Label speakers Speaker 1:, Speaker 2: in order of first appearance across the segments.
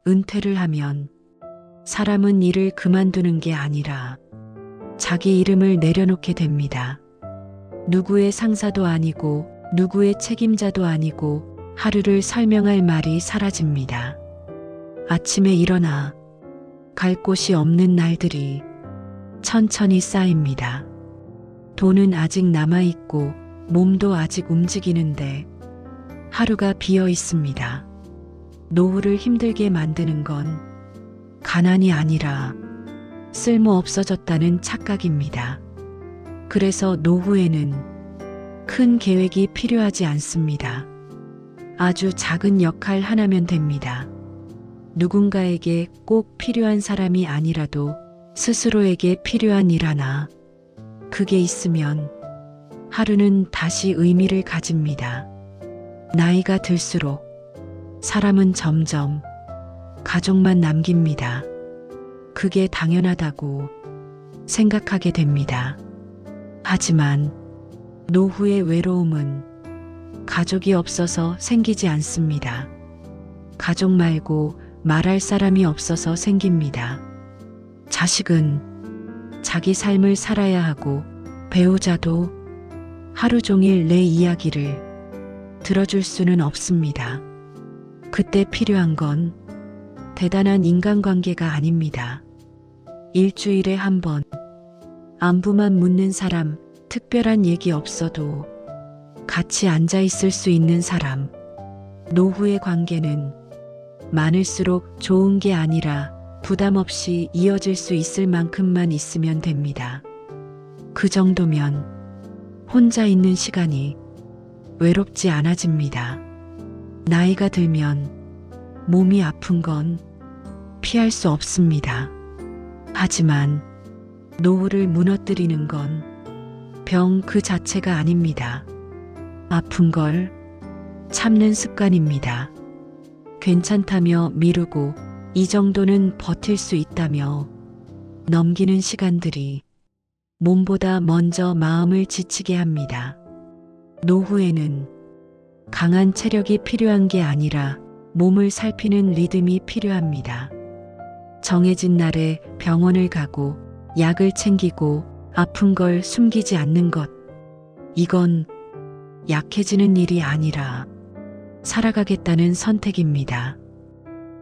Speaker 1: 은퇴를 하면 사람은 일을 그만두는 게 아니라 자기 이름을 내려놓게 됩니다. 누구의 상사도 아니고 누구의 책임자도 아니고 하루를 설명할 말이 사라집니다. 아침에 일어나 갈 곳이 없는 날들이 천천히 쌓입니다. 돈은 아직 남아있고 몸도 아직 움직이는데 하루가 비어 있습니다. 노후를 힘들게 만드는 건 가난이 아니라 쓸모 없어졌다는 착각입니다. 그래서 노후에는 큰 계획이 필요하지 않습니다. 아주 작은 역할 하나면 됩니다. 누군가에게 꼭 필요한 사람이 아니라도 스스로에게 필요한 일 하나, 그게 있으면 하루는 다시 의미를 가집니다. 나이가 들수록 사람은 점점 가족만 남깁니다. 그게 당연하다고 생각하게 됩니다. 하지만 노후의 외로움은 가족이 없어서 생기지 않습니다. 가족 말고 말할 사람이 없어서 생깁니다. 자식은 자기 삶을 살아야 하고 배우자도 하루 종일 내 이야기를 들어줄 수는 없습니다. 그때 필요한 건 대단한 인간관계가 아닙니다. 일주일에 한 번 안부만 묻는 사람, 특별한 얘기 없어도 같이 앉아 있을 수 있는 사람. 노후의 관계는 많을수록 좋은 게 아니라 부담 없이 이어질 수 있을 만큼만 있으면 됩니다. 그 정도면 혼자 있는 시간이 외롭지 않아집니다. 나이가 들면 몸이 아픈 건 피할 수 없습니다. 하지만 노후를 무너뜨리는 건 병 그 자체가 아닙니다. 아픈 걸 참는 습관입니다. 괜찮다며 미루고 이 정도는 버틸 수 있다며 넘기는 시간들이 몸보다 먼저 마음을 지치게 합니다. 노후에는 강한 체력이 필요한 게 아니라 몸을 살피는 리듬이 필요합니다. 정해진 날에 병원을 가고 약을 챙기고 아픈 걸 숨기지 않는 것. 이건 약해지는 일이 아니라 살아가겠다는 선택입니다.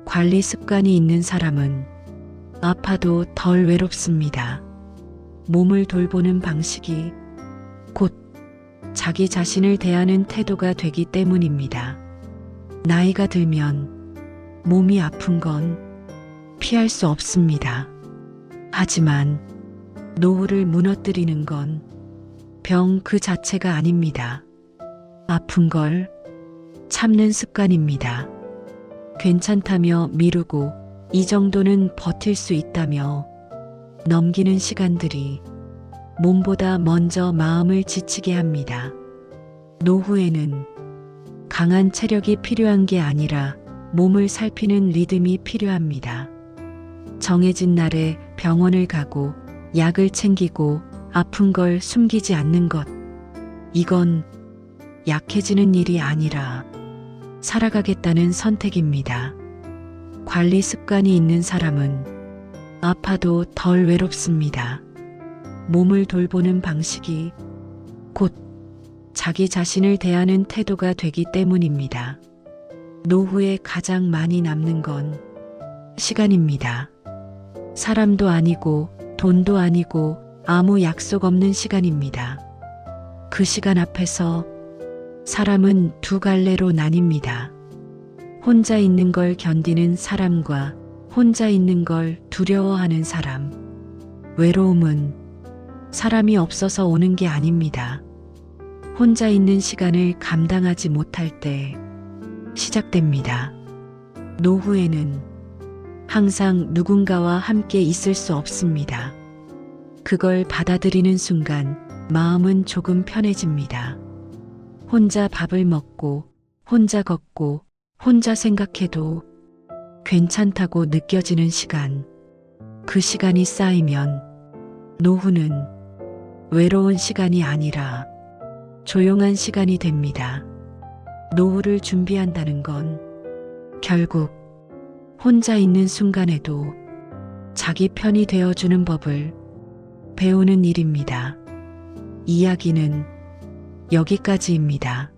Speaker 1: 관리 습관이 있는 사람은 아파도 덜 외롭습니다. 몸을 돌보는 방식이 곧 자기 자신을 대하는 태도가 되기 때문입니다. 나이가 들면 몸이 아픈 건 피할 수 없습니다. 하지만 노후를 무너뜨리는 건 병 그 자체가 아닙니다. 아픈 걸 참는 습관입니다. 괜찮다며 미루고 이 정도는 버틸 수 있다며 넘기는 시간들이 몸보다 먼저 마음을 지치게 합니다. 노후에는 강한 체력이 필요한 게 아니라 몸을 살피는 리듬이 필요합니다. 정해진 날에 병원을 가고 약을 챙기고 아픈 걸 숨기지 않는 것. 이건 약해지는 일이 아니라 살아가겠다는 선택입니다. 관리 습관이 있는 사람은 아파도 덜 외롭습니다. 몸을 돌보는 방식이 곧 자기 자신을 대하는 태도가 되기 때문입니다. 노후에 가장 많이 남는 건 시간입니다. 사람도 아니고 돈도 아니고 아무 약속 없는 시간입니다. 그 시간 앞에서 사람은 두 갈래로 나뉩니다. 혼자 있는 걸 견디는 사람과 혼자 있는 걸 두려워하는 사람. 외로움은 사람이 없어서 오는 게 아닙니다. 혼자 있는 시간을 감당하지 못할 때 시작됩니다. 노후에는 항상 누군가와 함께 있을 수 없습니다. 그걸 받아들이는 순간 마음은 조금 편해집니다. 혼자 밥을 먹고 혼자 걷고 혼자 생각해도 괜찮다고 느껴지는 시간. 그 시간이 쌓이면 노후는 외로운 시간이 아니라 조용한 시간이 됩니다. 노후를 준비한다는 건 결국 혼자 있는 순간에도 자기 편이 되어주는 법을 배우는 일입니다. 이야기는 여기까지입니다.